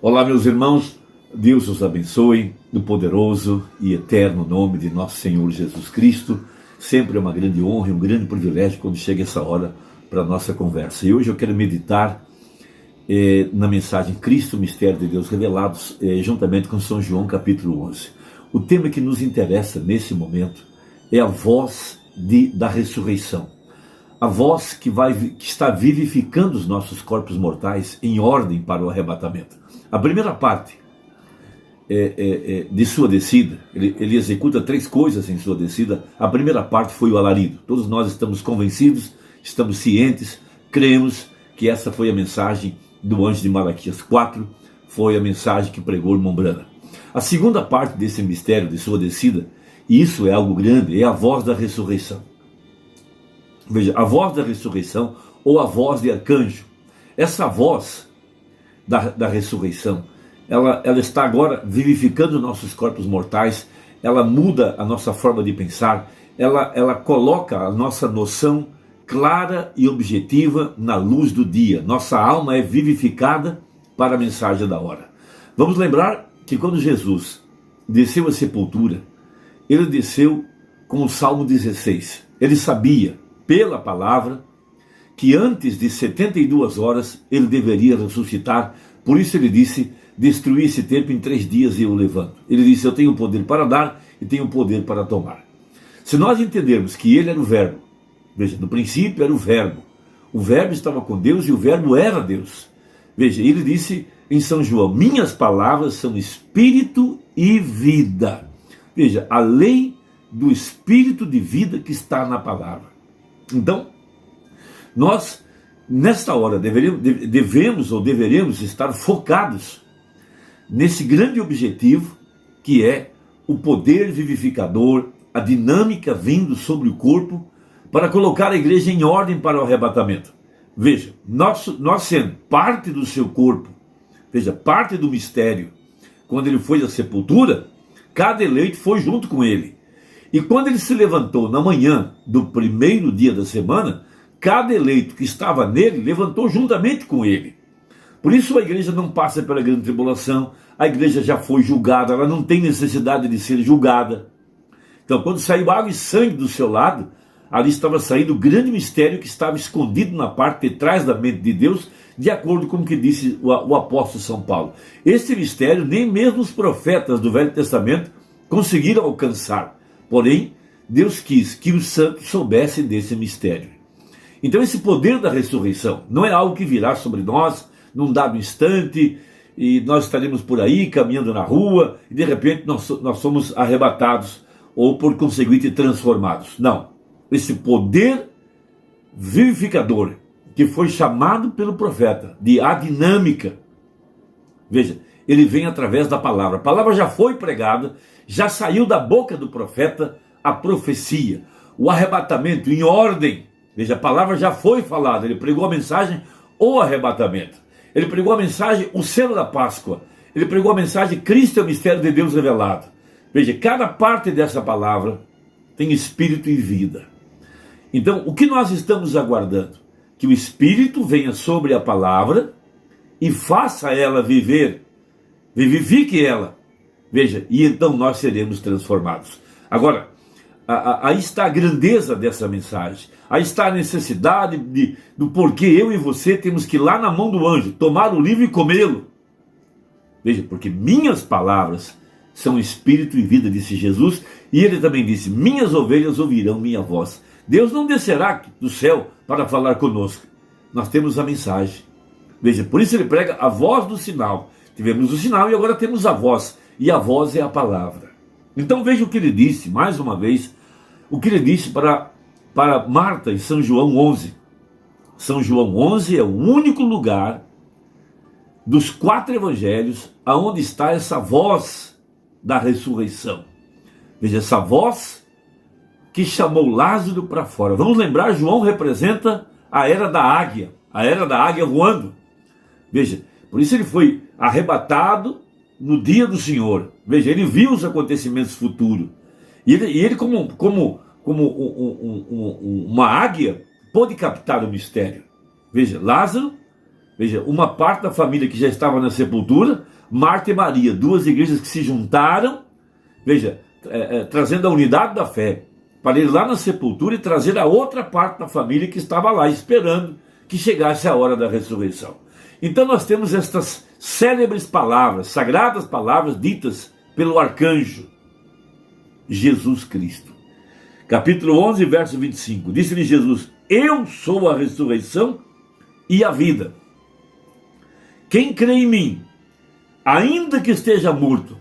Olá, meus irmãos, Deus os abençoe no poderoso e eterno nome de nosso Senhor Jesus Cristo. Sempre é uma grande honra e um grande privilégio quando chega essa hora para a nossa conversa. E hoje eu quero meditar na mensagem Cristo, Mistério de Deus Revelados, juntamente com São João capítulo 11. O tema que nos interessa nesse momento é a voz da ressurreição. A voz que está vivificando os nossos corpos mortais em ordem para o arrebatamento. A primeira parte de sua descida, ele executa 3 coisas em sua descida. A primeira parte foi o alarido. Todos nós estamos convencidos, estamos cientes, cremos que essa foi a mensagem do anjo de Malaquias 4, foi a mensagem que pregou o irmão Branham. A segunda parte desse mistério de sua descida, e isso é algo grande, é a voz da ressurreição. Veja, a voz da ressurreição ou a voz de arcanjo. Essa voz da ressurreição, ela está agora vivificando nossos corpos mortais, ela muda a nossa forma de pensar, ela coloca a nossa noção clara e objetiva na luz do dia. Nossa alma é vivificada para a mensagem da hora. Vamos lembrar que quando Jesus desceu à sepultura, ele desceu com o Salmo 16. Ele sabia, pela palavra, que antes de 72 horas ele deveria ressuscitar. Por isso ele disse: destruir esse tempo em 3 dias e eu levanto. Ele disse: eu tenho poder para dar e tenho poder para tomar. Se nós entendermos que ele era o verbo, veja, no princípio era o verbo estava com Deus e o verbo era Deus. Veja, ele disse em São João: minhas palavras são espírito e vida. Veja, a lei do espírito de vida que está na palavra. Então, nós, nesta hora, deveremos estar focados nesse grande objetivo que é o poder vivificador, a dinâmica vindo sobre o corpo para colocar a igreja em ordem para o arrebatamento. Veja, nós sendo parte do seu corpo, veja, parte do mistério, quando ele foi à sepultura, cada eleito foi junto com ele. E quando ele se levantou na manhã do primeiro dia da semana, cada eleito que estava nele levantou juntamente com ele. Por isso a igreja não passa pela grande tribulação, a igreja já foi julgada, ela não tem necessidade de ser julgada. Então, quando saiu água e sangue do seu lado, ali estava saindo o grande mistério que estava escondido na parte de trás da mente de Deus, de acordo com o que disse o apóstolo São Paulo. Esse mistério nem mesmo os profetas do Velho Testamento conseguiram alcançar. Porém, Deus quis que os santos soubessem desse mistério. Então esse poder da ressurreição não é algo que virá sobre nós num dado instante e nós estaremos por aí caminhando na rua e de repente nós somos arrebatados ou por conseguinte transformados. Não, esse poder vivificador que foi chamado pelo profeta de a dinâmica, veja, ele vem através da palavra. A palavra já foi pregada, já saiu da boca do profeta a profecia, o arrebatamento em ordem. Veja, a palavra já foi falada, ele pregou a mensagem, o arrebatamento. Ele pregou a mensagem, o selo da Páscoa. Ele pregou a mensagem, Cristo é o mistério de Deus revelado. Veja, cada parte dessa palavra tem espírito e vida. Então, o que nós estamos aguardando? Que o Espírito venha sobre a palavra e faça ela viver, vivifique ela. Veja, e então nós seremos transformados. Agora, aí está a grandeza dessa mensagem, aí está a necessidade do porquê eu e você temos que ir lá na mão do anjo, tomar o livro e comê-lo. Veja, porque minhas palavras são espírito e vida, disse Jesus, e ele também disse: minhas ovelhas ouvirão minha voz. Deus não descerá do céu para falar conosco, nós temos a mensagem. Veja, por isso ele prega a voz do sinal. Tivemos o sinal e agora temos a voz, e a voz é a palavra. Então veja o que ele disse, mais uma vez, o que ele disse para Marta em São João 11. São João 11 é o único lugar dos 4 evangelhos aonde está essa voz da ressurreição. Veja, essa voz que chamou Lázaro para fora. Vamos lembrar, João representa a era da águia voando. Veja, por isso ele foi arrebatado no dia do Senhor. Veja, ele viu os acontecimentos futuros. E ele como uma águia, pôde captar o mistério. Veja, Lázaro, veja, uma parte da família que já estava na sepultura, Marta e Maria, duas igrejas que se juntaram, veja, trazendo a unidade da fé, para ir lá na sepultura e trazer a outra parte da família que estava lá, esperando que chegasse a hora da ressurreição. Então nós temos estas célebres palavras, sagradas palavras ditas pelo arcanjo Jesus Cristo. Capítulo 11, verso 25. Disse-lhe Jesus: eu sou a ressurreição e a vida. Quem crê em mim, ainda que esteja morto,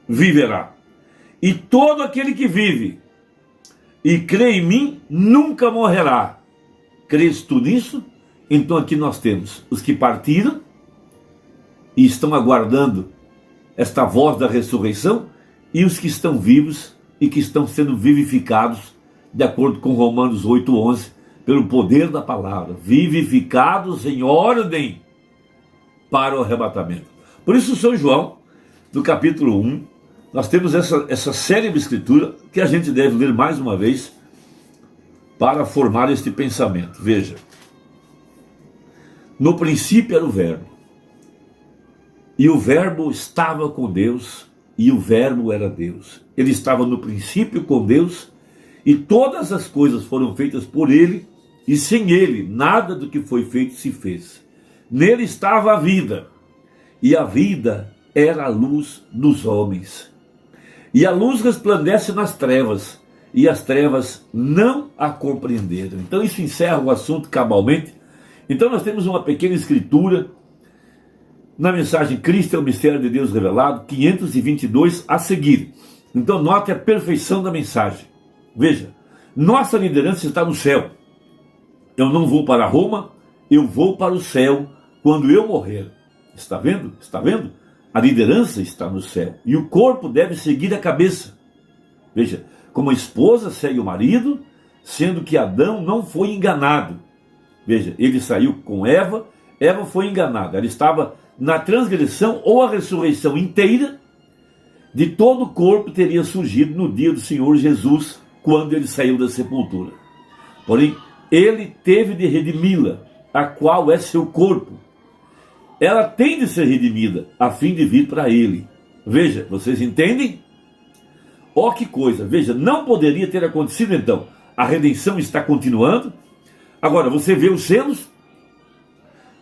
viverá. E todo aquele que vive e crê em mim nunca morrerá. Crês tu nisso? Então aqui nós temos os que partiram e estão aguardando esta voz da ressurreição, e os que estão vivos e que estão sendo vivificados, de acordo com Romanos 8:11, pelo poder da palavra, vivificados em ordem para o arrebatamento. Por isso, São João, no capítulo 1, nós temos essa célebre escritura que a gente deve ler mais uma vez para formar este pensamento. Veja, no princípio era o Verbo, e o Verbo estava com Deus, e o Verbo era Deus. Ele estava no princípio com Deus, e todas as coisas foram feitas por ele, e sem ele nada do que foi feito se fez. Nele estava a vida, e a vida era a luz dos homens. E a luz resplandece nas trevas, e as trevas não a compreenderam. Então isso encerra o assunto cabalmente. Então nós temos uma pequena escritura na mensagem Cristo é o mistério de Deus revelado, 522 a seguir. Então note a perfeição da mensagem. Veja, nossa liderança está no céu. Eu não vou para Roma, eu vou para o céu quando eu morrer. Está vendo? Está vendo? A liderança está no céu. E o corpo deve seguir a cabeça. Veja, como a esposa segue o marido, sendo que Adão não foi enganado. Veja, ele saiu com Eva, Eva foi enganada. Ela estava na transgressão, ou a ressurreição inteira de todo o corpo teria surgido no dia do Senhor Jesus, quando ele saiu da sepultura. Porém, ele teve de redimi-la, a qual é seu corpo. Ela tem de ser redimida, a fim de vir para ele. Veja, vocês entendem? Ó, que coisa, veja, não poderia ter acontecido então. A redenção está continuando. Agora, você vê os selos?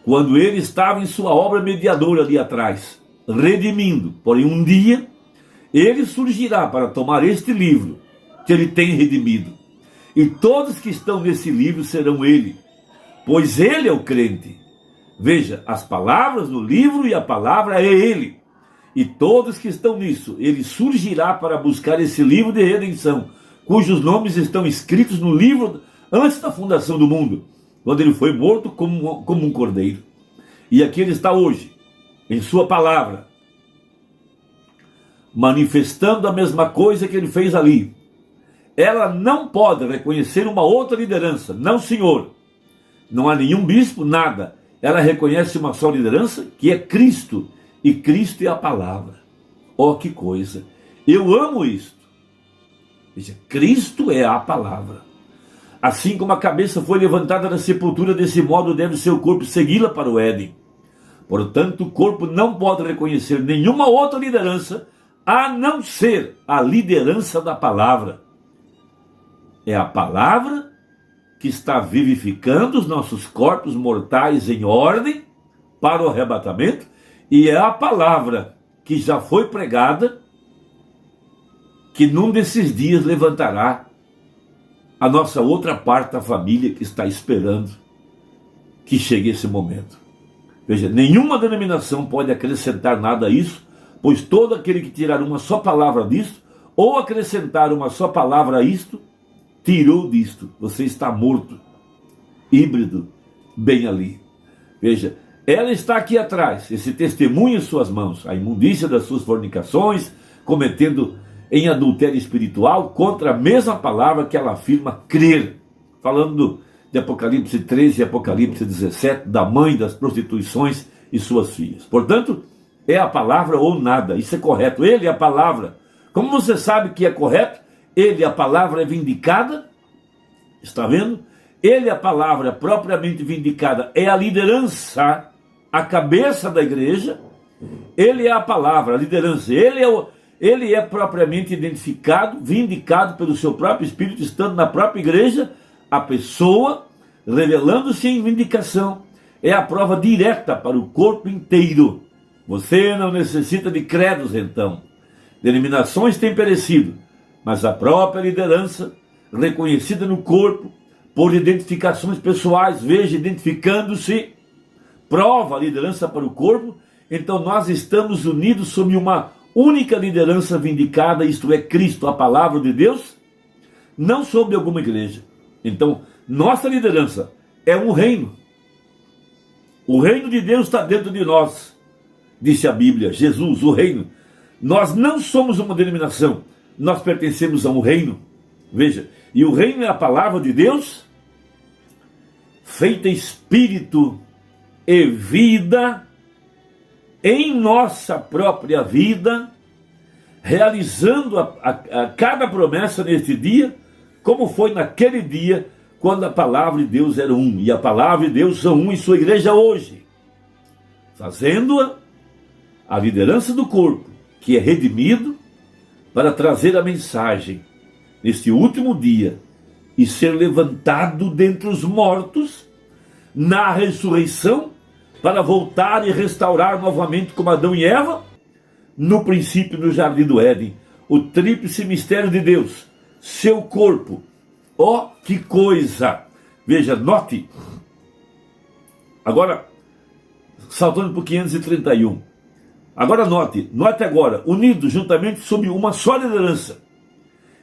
Quando ele estava em sua obra mediadora ali atrás, redimindo. Porém, um dia, ele surgirá para tomar este livro que ele tem redimido. E todos que estão nesse livro serão ele, pois ele é o crente. Veja, as palavras no livro e a palavra é ele. E todos que estão nisso, ele surgirá para buscar esse livro de redenção, cujos nomes estão escritos no livro antes da fundação do mundo, quando ele foi morto como um cordeiro. E aqui ele está hoje, em sua palavra, manifestando a mesma coisa que ele fez ali. Ela não pode reconhecer uma outra liderança, não, senhor. Não há nenhum bispo, nada. Ela reconhece uma só liderança, que é Cristo, e Cristo é a palavra. Oh, que coisa! Eu amo isto. Veja, Cristo é a palavra. Assim como a cabeça foi levantada da sepultura, desse modo deve seu corpo segui-la para o Éden. Portanto, o corpo não pode reconhecer nenhuma outra liderança, a não ser a liderança da palavra. É a palavra que está vivificando os nossos corpos mortais em ordem para o arrebatamento, e é a palavra que já foi pregada, que num desses dias levantará a nossa outra parte da família que está esperando que chegue esse momento. Veja, nenhuma denominação pode acrescentar nada a isso, pois todo aquele que tirar uma só palavra disto, ou acrescentar uma só palavra a isto, tirou disto. Você está morto, híbrido, bem ali. Veja, ela está aqui atrás, esse testemunho em suas mãos, a imundícia das suas fornicações, cometendo em adultério espiritual contra a mesma palavra que ela afirma crer. Falando de Apocalipse 13 e Apocalipse 17, da mãe das prostituições e suas filhas. Portanto, é a palavra ou nada, isso é correto. Ele é a palavra. Como você sabe que é correto? Ele, a palavra, é vindicada. Está vendo? Ele, a palavra propriamente vindicada, é a liderança, a cabeça da igreja. Ele é a palavra, a liderança. Ele é propriamente identificado, vindicado pelo seu próprio Espírito, estando na própria igreja, a pessoa, revelando-se em vindicação. É a prova direta para o corpo inteiro. Você não necessita de credos, então. Denominações têm perecido, mas a própria liderança, reconhecida no corpo, por identificações pessoais, veja, identificando-se, prova a liderança para o corpo. Então nós estamos unidos sob uma única liderança vindicada, isto é, Cristo, a palavra de Deus, não sob alguma igreja. Então, nossa liderança é um reino. O reino de Deus está dentro de nós, disse a Bíblia, Jesus, o reino. Nós não somos uma denominação, nós pertencemos a um reino. Veja, e o reino é a palavra de Deus, feita espírito e vida em nossa própria vida, realizando a cada promessa neste dia, como foi naquele dia, quando a palavra de Deus era um, e a palavra de Deus são um em sua igreja hoje, fazendo-a a liderança do corpo, que é redimido, para trazer a mensagem neste último dia e ser levantado dentre os mortos na ressurreição, para voltar e restaurar novamente como Adão e Eva, no princípio no jardim do Éden, o tríplice mistério de Deus, seu corpo. Ó, que coisa! Veja, note, agora, saltando para o 531, agora note agora, unidos juntamente sob uma só liderança,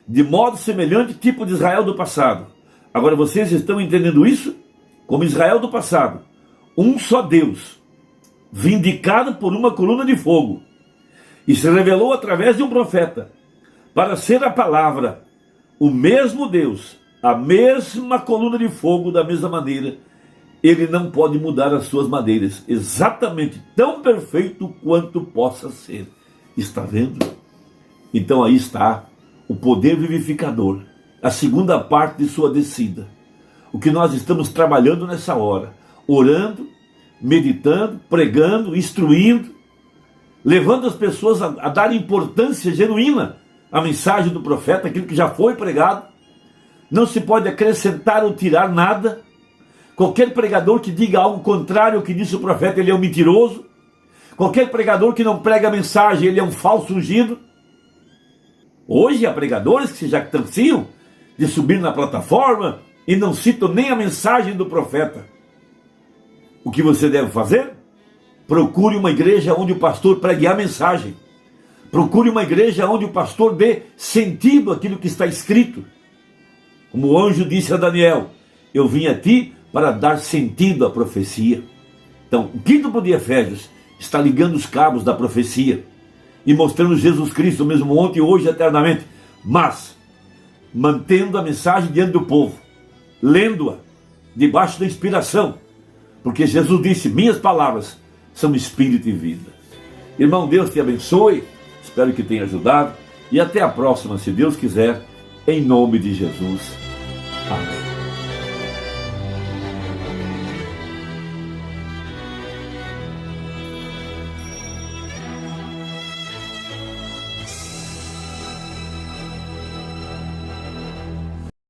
de modo semelhante tipo de Israel do passado. Agora vocês estão entendendo isso? Como Israel do passado, um só Deus, vindicado por uma coluna de fogo, e se revelou através de um profeta, para ser a palavra, o mesmo Deus, a mesma coluna de fogo, da mesma maneira, ele não pode mudar as suas maneiras, exatamente tão perfeito quanto possa ser. Está vendo? Então aí está o poder vivificador, a segunda parte de sua descida. O que nós estamos trabalhando nessa hora, orando, meditando, pregando, instruindo, levando as pessoas a dar importância genuína à mensagem do profeta, aquilo que já foi pregado. Não se pode acrescentar ou tirar nada. Qualquer pregador que diga algo contrário ao que disse o profeta, ele é um mentiroso. Qualquer pregador que não prega a mensagem, ele é um falso ungido. Hoje há pregadores que se jactanciam de subir na plataforma e não citam nem a mensagem do profeta. O que você deve fazer? Procure uma igreja onde o pastor pregue a mensagem. Procure uma igreja onde o pastor dê sentido àquilo que está escrito. Como o anjo disse a Daniel, eu vim a ti para dar sentido à profecia. Então, o quinto de Efésios está ligando os cabos da profecia e mostrando Jesus Cristo, mesmo ontem, hoje e eternamente, mas mantendo a mensagem diante do povo, lendo-a debaixo da inspiração, porque Jesus disse, minhas palavras são espírito e vida. Irmão, Deus te abençoe, espero que tenha ajudado, e até a próxima, se Deus quiser, em nome de Jesus. Amém.